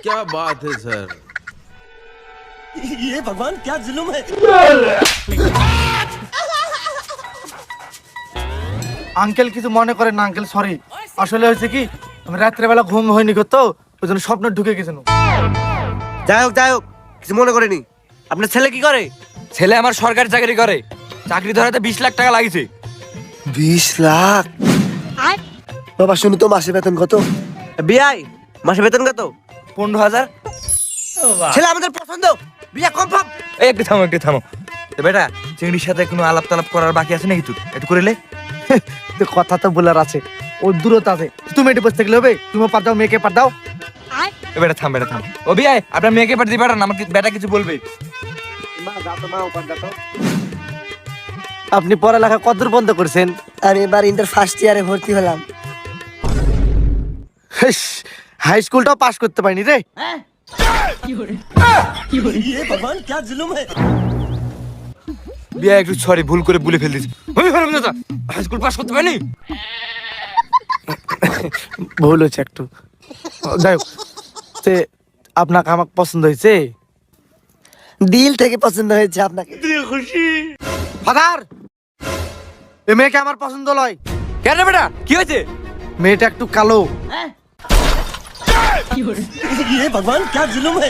क्या बात है सर। ये भगवान क्या जुल्म है। আঙ্কেল কিছু মনে করেন না আঙ্কেল, সরি। আসলে হয়েছে কি, আমি রাত্রেবেলা ঘুম হয়নি তো, ওই জন্য স্বপ্ন ঢুকে গেছিল। যাই হোক কিছু মনে করেনি। আপনার ছেলে কি করে? ছেলে আমার সরকারি চাকরি করে, চাকরি ধরাতে 20 লাখ টাকা লাগিছে। 20 লাখ? বাবা শুনি তো মাসে বেতন কত? বিআই মাসে বেতন কত? 15,000। ছেলে আমাদের পছন্দ, বিয়া কনফার্ম। এই একটু থামো তো বেটা, চিংড়ির সাথে কোনো আলাপ তালাপ করার বাকি আছে নাকি? তুই একটু করিলে কথা তো বলার আছে, ও দূরতা আছে। তুমি এটি বসে থাকলে হবে? তুমি পার দাও, মেয়েকে পার দাও। বেটা থাম। ও বিয়াই, আপনার মেয়েকে পাঠিয়ে দিই, পাঠান, আমাকে বেটা কিছু বলবে। আপনি পড়ালেখা কতদূর বন্ধ করছেন? আমি এবার ইন্টার ফার্স্ট ইয়ারে ভর্তি হলাম। হাই স্কুলটাও পাস করতে পারিনি রে। ये भगवान क्या जुल्म है। বিয়া একটু সরি, ভুল করে বলে ফেল দিয়েছি। হাই স্কুল পাস করতে পারিনি। ভুল হয়েছে একটু। যাই হোক, তে আপনাকে আমাকে পছন্দ হয়েছে? দিল থেকে পছন্দ হয়েছে আপনাকে। ফাদার, এ মেয়েকে আমার পছন্দ নয়। কেন রে বেটা, কি হয়েছে? মেয়েটা একটু কালো। ये भगवान क्या जुल्म है।